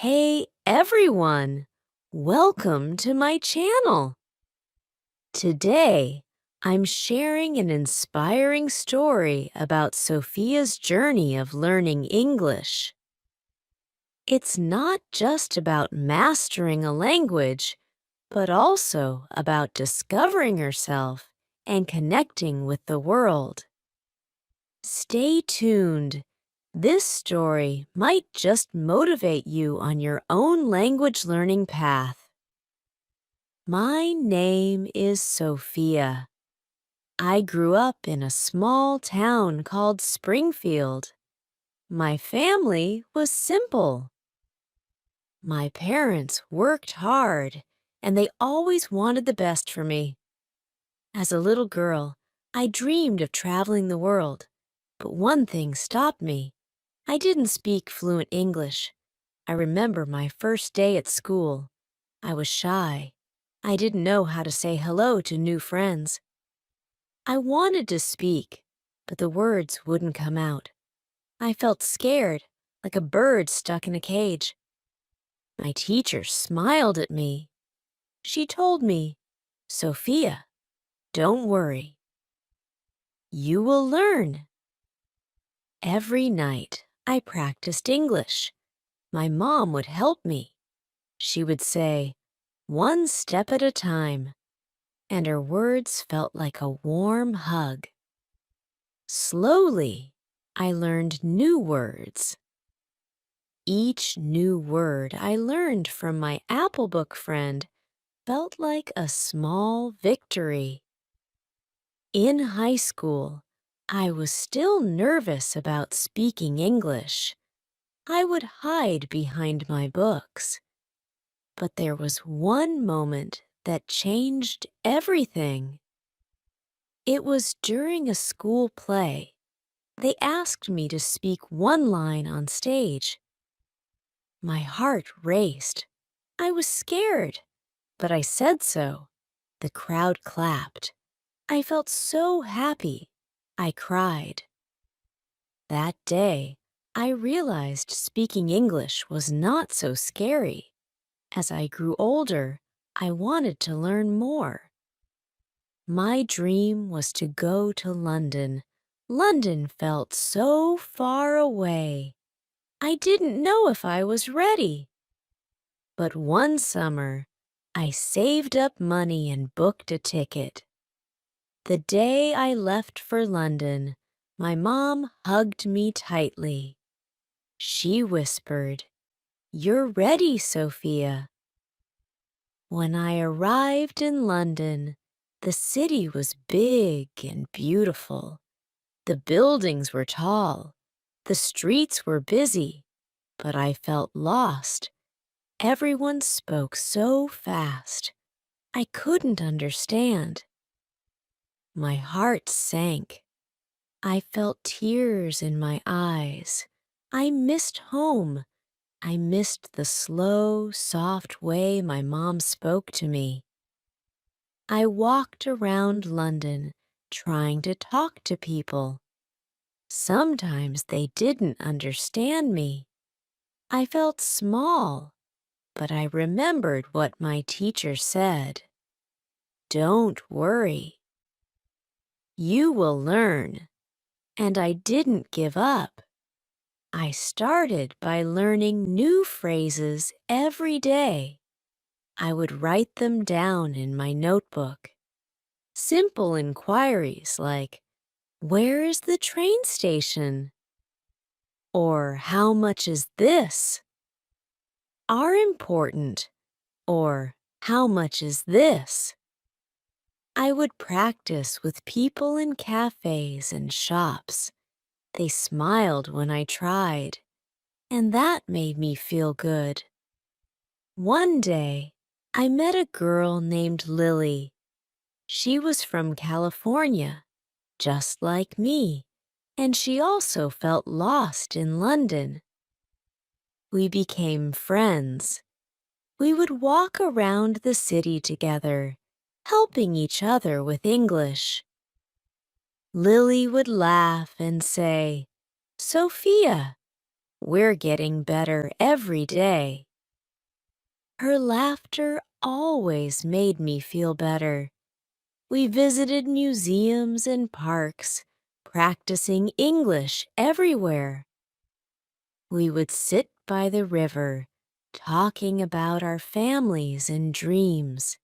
Hey everyone! Welcome to my channel. Today, I'm sharing an inspiring story about Sophia's journey of learning English. It's not just about mastering a language, but also about discovering herself and connecting with the world. Stay tuned. This story might just motivate you on your own language learning path. My name is Sophia. I grew up in a small town called Springfield. My family was simple. My parents worked hard, and they always wanted the best for me. As a little girl, I dreamed of traveling the world, but one thing stopped me. I didn't speak fluent English. I remember my first day at school. I was shy. I didn't know how to say hello to new friends. I wanted to speak, but the words wouldn't come out. I felt scared, like a bird stuck in a cage. My teacher smiled at me. She told me, "Sophia, don't worry. You will learn." Every night, I practiced English. My mom would help me. She would say, "One step at a time," and her words felt like a warm hug. Slowly, I learned new words. Each new word I learned from my Apple Book friend felt like a small victory. In high school, I was still nervous about speaking English. I would hide behind my books. But there was one moment that changed everything. It was during a school play. They asked me to speak one line on stage. My heart raced. I was scared, but I said so. The crowd clapped. I felt so happy. I cried. That day, I realized speaking English was not so scary. As I grew older, I wanted to learn more. My dream was to go to London. London felt so far away. I didn't know if I was ready. But one summer, I saved up money and booked a ticket. The day I left for London, my mom hugged me tightly. She whispered, "You're ready, Sophia." When I arrived in London, the city was big and beautiful. The buildings were tall. The streets were busy, but I felt lost. Everyone spoke so fast. I couldn't understand. My heart sank. I felt tears in my eyes. I missed home. I missed the slow, soft way my mom spoke to me. I walked around London, trying to talk to people. Sometimes they didn't understand me. I felt small, but I remembered what my teacher said. "Don't worry. You will learn." And I didn't give up. I started by learning new phrases every day. I would write them down in my notebook. Simple inquiries like, "Where is the train station?" Or "How much is this?" are important. Or "How much is this?" I would practice with people in cafes and shops. They smiled when I tried, and that made me feel good. One day, I met a girl named Lily. She was from California, just like me, and she also felt lost in London. We became friends. We would walk around the city together, helping each other with English. Lily would laugh and say, "Sophia, we're getting better every day." Her laughter always made me feel better. We visited museums and parks, practicing English everywhere. We would sit by the river, talking about our families and dreams.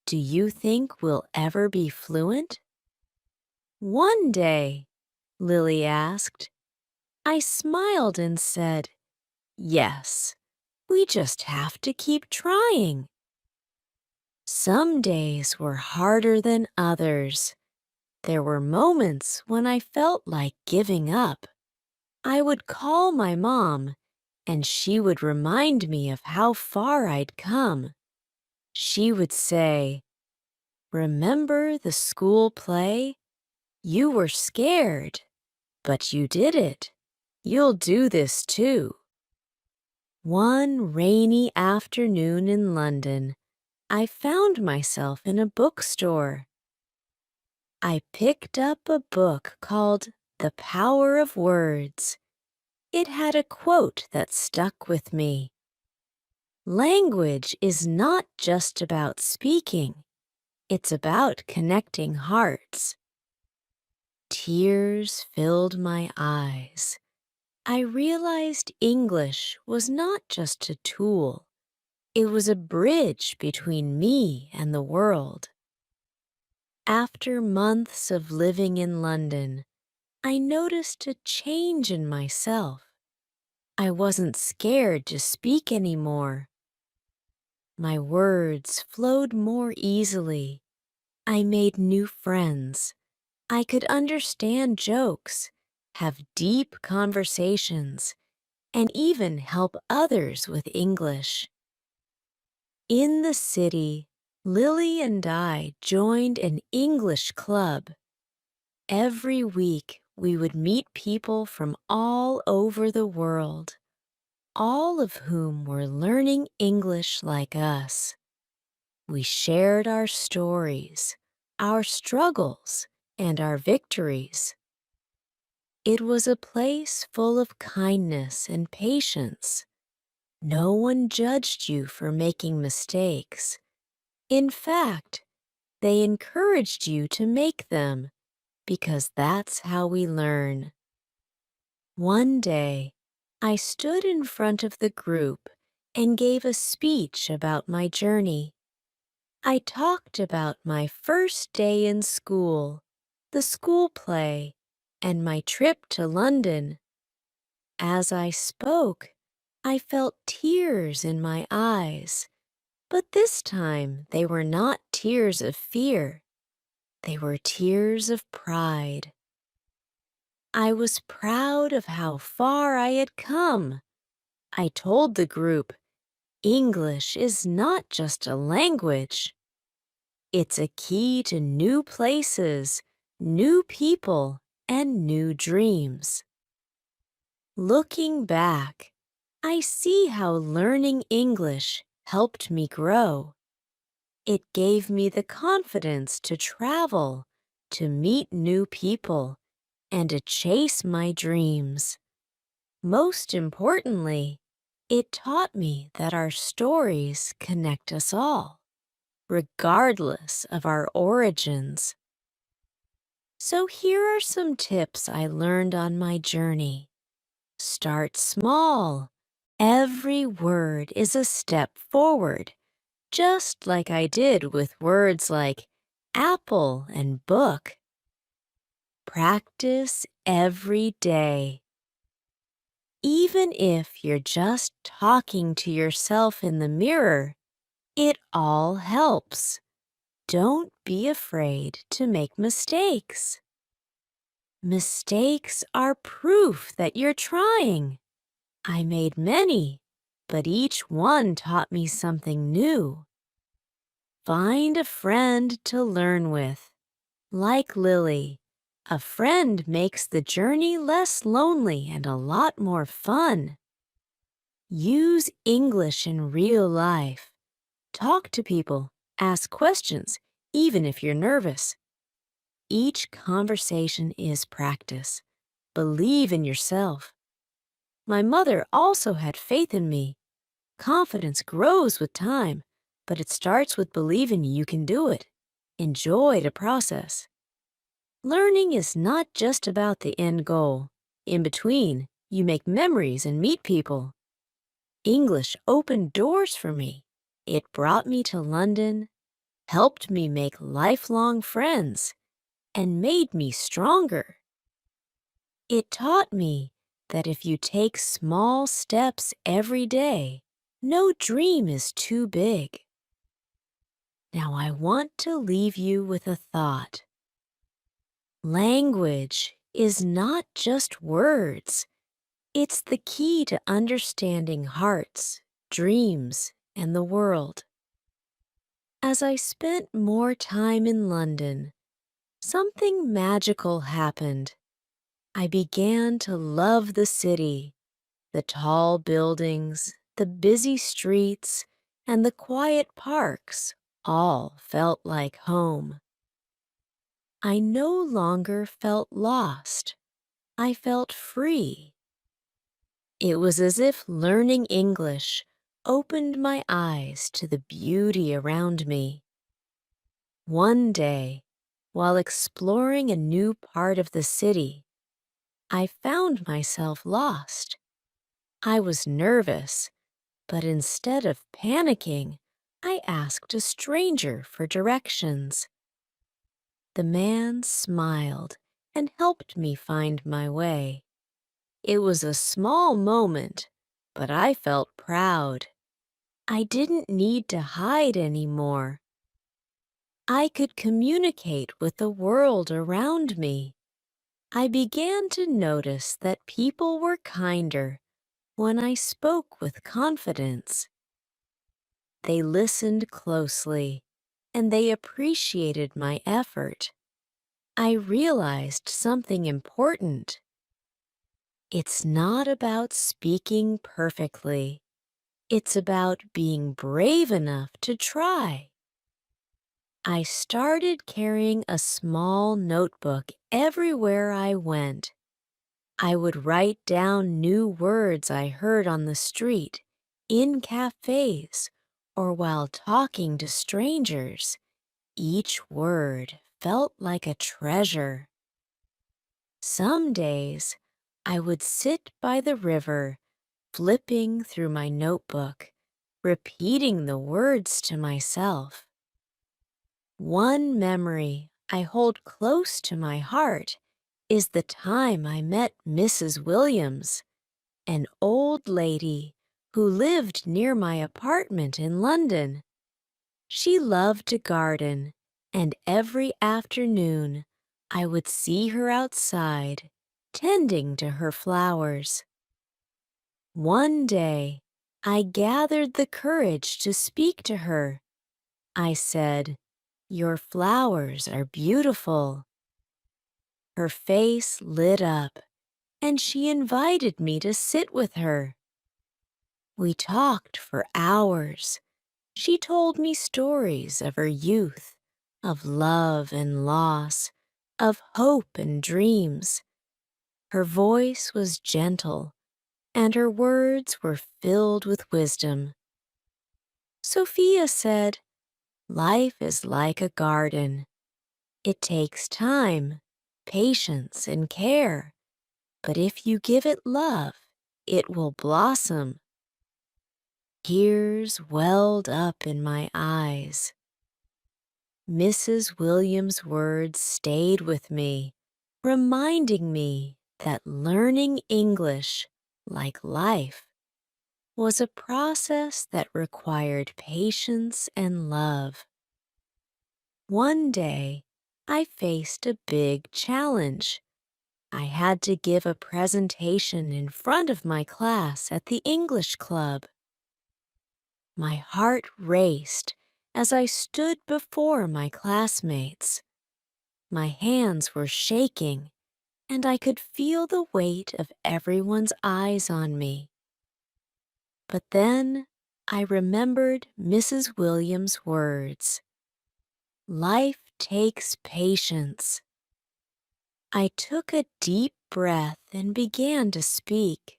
Do you think we'll ever be fluent? One day, Lily asked. I smiled and said, yes, we just have to keep trying. Some days were harder than others. There were moments when I felt like giving up. I would call my mom, and she would remind me of how far I'd come. She would say, remember the school play? You were scared, but you did it. You'll do this too. One rainy afternoon in London, I found myself in a bookstore. I picked up a book called The Power of Words. It had a quote that stuck with me. Language is not just about speaking. It's about connecting hearts. Tears filled my eyes. I realized English was not just a tool. It was a bridge between me and the world. After months of living in London, I noticed a change in myself. I wasn't scared to speak anymore. My words flowed more easily. I made new friends. I could understand jokes, have deep conversations, and even help others with English. In the city, Lily and I joined an English club. Every week, we would meet people from all over the world, all of whom were learning English like us. We shared our stories, our struggles, and our victories. It was a place full of kindness and patience. No one judged you for making mistakes. In fact, they encouraged you to make them, because that's how we learn. One day, I stood in front of the group and gave a speech about my journey. I talked about my first day in school, the school play, and my trip to London. As I spoke, I felt tears in my eyes, but this time they were not tears of fear. They were tears of pride. I was proud of how far I had come. I told the group, English is not just a language. It's a key to new places, new people, and new dreams. Looking back, I see how learning English helped me grow. It gave me the confidence to travel, to meet new people, and to chase my dreams. Most importantly, it taught me that our stories connect us all, regardless of our origins. So here are some tips I learned on my journey. Start small. Every word is a step forward, just like I did with words like apple and book. Practice every day. Even if you're just talking to yourself in the mirror, it all helps. Don't be afraid to make mistakes. Mistakes are proof that you're trying. I made many, but each one taught me something new. Find a friend to learn with. Like Lily, a friend makes the journey less lonely and a lot more fun. Use English in real life. Talk to people, ask questions, even if you're nervous. Each conversation is practice. Believe in yourself. My mother also had faith in me. Confidence grows with time, but it starts with believing you can do it. Enjoy the process. Learning is not just about the end goal. In between, you make memories and meet people. English opened doors for me. It brought me to London, helped me make lifelong friends, and made me stronger. It taught me that if you take small steps every day, no dream is too big. Now I want to leave you with a thought. Language is not just words. It's the key to understanding hearts, dreams, and the world. As I spent more time in London, something magical happened. I began to love the city, the tall buildings, the busy streets, and the quiet parks all felt like home. I no longer felt lost. I felt free. It was as if learning English opened my eyes to the beauty around me. One day, while exploring a new part of the city, I found myself lost. I was nervous, but instead of panicking, I asked a stranger for directions. The man smiled and helped me find my way. It was a small moment, but I felt proud. I didn't need to hide anymore. I could communicate with the world around me. I began to notice that people were kinder when I spoke with confidence. They listened closely, and they appreciated my effort. I realized something important. It's not about speaking perfectly. It's about being brave enough to try. I started carrying a small notebook everywhere I went. I would write down new words I heard on the street, in cafes, or while talking to strangers. Each word felt like a treasure. Some days, I would sit by the river, flipping through my notebook, repeating the words to myself. One memory I hold close to my heart is the time I met Mrs. Williams, an old lady who lived near my apartment in London. She loved to garden, and every afternoon I would see her outside, tending to her flowers. One day, I gathered the courage to speak to her. I said, "Your flowers are beautiful." Her face lit up, and she invited me to sit with her. We talked for hours. She told me stories of her youth, of love and loss, of hope and dreams. Her voice was gentle, and her words were filled with wisdom. Sophia said, "Life is like a garden. It takes time, patience, and care, but if you give it love, it will blossom." Tears welled up in my eyes. Mrs. Williams' words stayed with me, reminding me that learning English, like life, was a process that required patience and love. One day, I faced a big challenge. I had to give a presentation in front of my class at the English club. My heart raced as I stood before my classmates. My hands were shaking, and I could feel the weight of everyone's eyes on me. But then I remembered Mrs. Williams' words. Life takes patience. I took a deep breath and began to speak.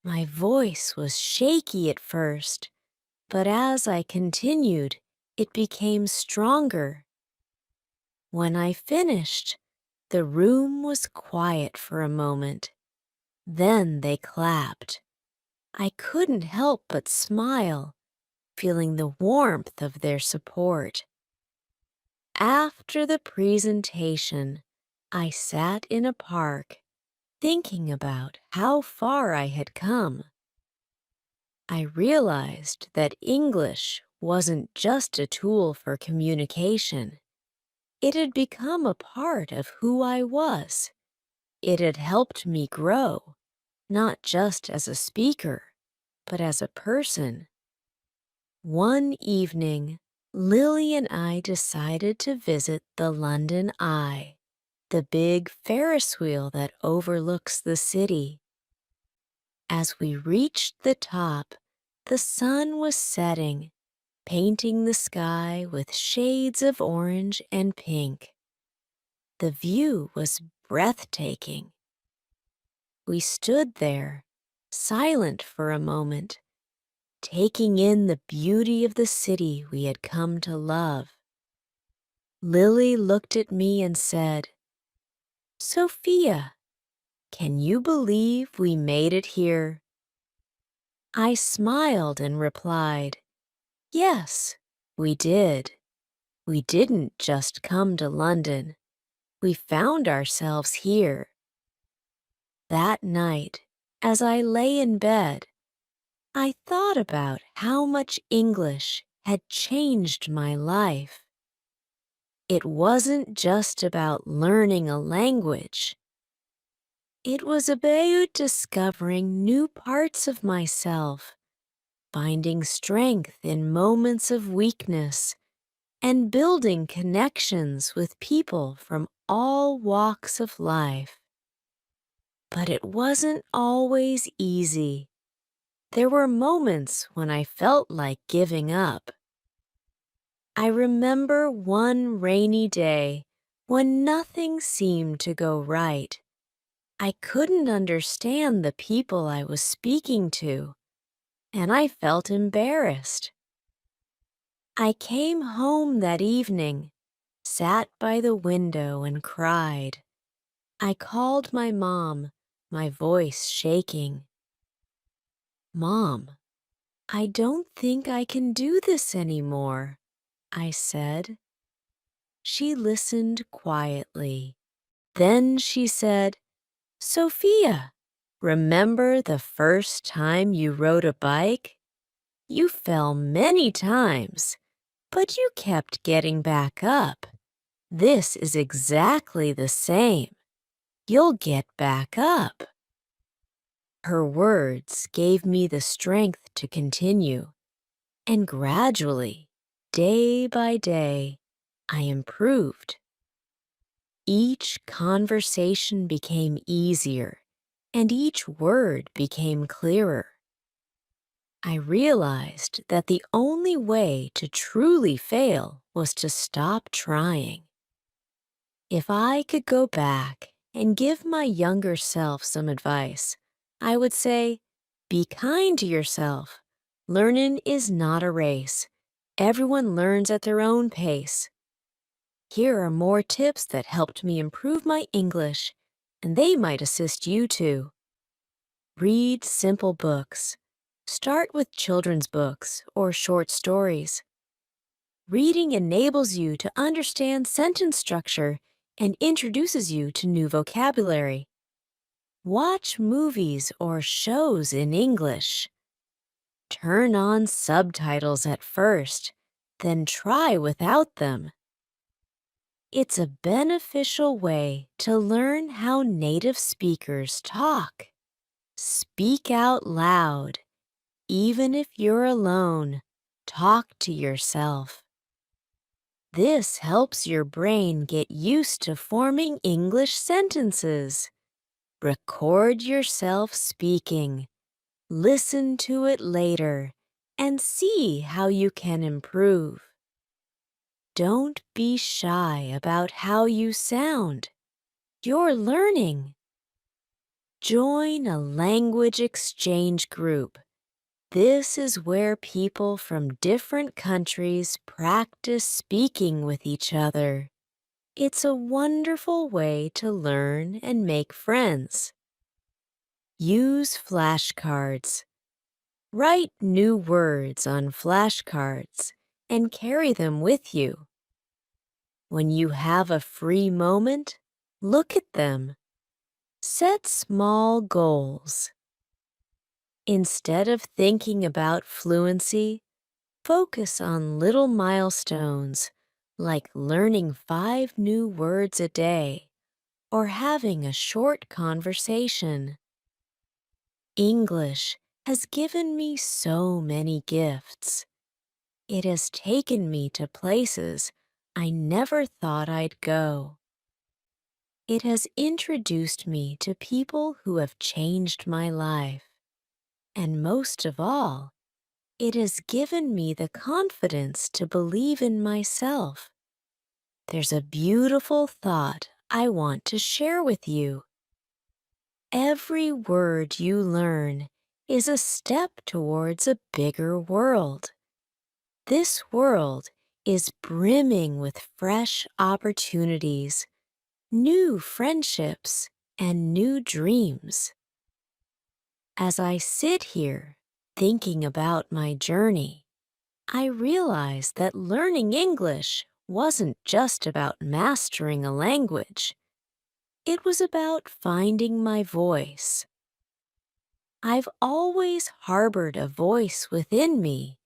My voice was shaky at first, but as I continued, it became stronger. When I finished, the room was quiet for a moment. Then they clapped. I couldn't help but smile, feeling the warmth of their support. After the presentation, I sat in a park, thinking about how far I had come. I realized that English wasn't just a tool for communication. It had become a part of who I was. It had helped me grow, not just as a speaker, but as a person. One evening, Lily and I decided to visit the London Eye, the big Ferris wheel that overlooks the city. As we reached the top, the sun was setting, painting the sky with shades of orange and pink. The view was breathtaking. We stood there, silent for a moment, taking in the beauty of the city we had come to love. Lily looked at me and said, "Sophia, can you believe we made it here?" I smiled and replied, "Yes, we did. We didn't just come to London. We found ourselves here." That night, as I lay in bed, I thought about how much English had changed my life. It wasn't just about learning a language. It was about discovering new parts of myself, finding strength in moments of weakness, and building connections with people from all walks of life. But it wasn't always easy. There were moments when I felt like giving up. I remember one rainy day when nothing seemed to go right. I couldn't understand the people I was speaking to, and I felt embarrassed. I came home that evening, sat by the window and cried. I called my mom, my voice shaking. "Mom, I don't think I can do this anymore," I said. She listened quietly. Then she said, "Sophia, remember the first time you rode a bike? You fell many times, but you kept getting back up. This is exactly the same. You'll get back up." Her words gave me the strength to continue, and gradually, day by day, I improved. Each conversation became easier, and each word became clearer. I realized that the only way to truly fail was to stop trying. If I could go back and give my younger self some advice, I would say, be kind to yourself. Learning is not a race. Everyone learns at their own pace. Here are more tips that helped me improve my English, and they might assist you too. Read simple books. Start with children's books or short stories. Reading enables you to understand sentence structure and introduces you to new vocabulary. Watch movies or shows in English. Turn on subtitles at first, then try without them. It's a beneficial way to learn how native speakers talk. Speak out loud. Even if you're alone, talk to yourself. This helps your brain get used to forming English sentences. Record yourself speaking. Listen to it later and see how you can improve. Don't be shy about how you sound. You're learning. Join a language exchange group. This is where people from different countries practice speaking with each other. It's a wonderful way to learn and make friends. Use flashcards. Write new words on flashcards and carry them with you. When you have a free moment, look at them. Set small goals. Instead of thinking about fluency, focus on little milestones like learning 5 new words a day or having a short conversation. English has given me so many gifts. It has taken me to places I never thought I'd go. It has introduced me to people who have changed my life. And most of all, it has given me the confidence to believe in myself. There's a beautiful thought I want to share with you. Every word you learn is a step towards a bigger world. This world is brimming with fresh opportunities, new friendships, and new dreams. As I sit here thinking about my journey, I realize that learning English wasn't just about mastering a language. It was about finding my voice. I've always harbored a voice within me,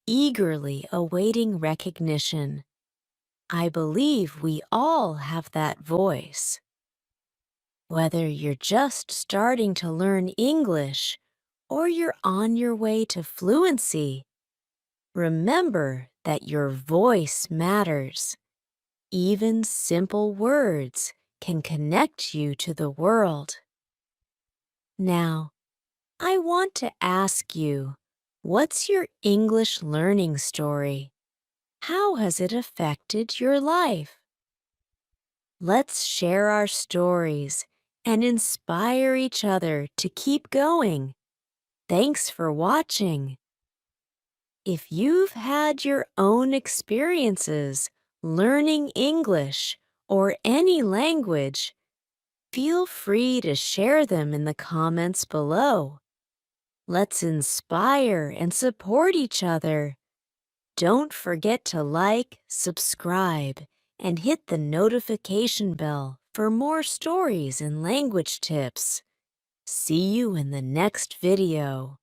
eagerly awaiting recognition. I believe we all have that voice. Whether you're just starting to learn English or you're on your way to fluency, remember that your voice matters. Even simple words can connect you to the world. Now, I want to ask you, what's your English learning story? How has it affected your life? Let's share our stories and inspire each other to keep going. Thanks for watching. If you've had your own experiences learning English or any language, feel free to share them in the comments below. Let's inspire and support each other. Don't forget to like, subscribe, and hit the notification bell for more stories and language tips. See you in the next video.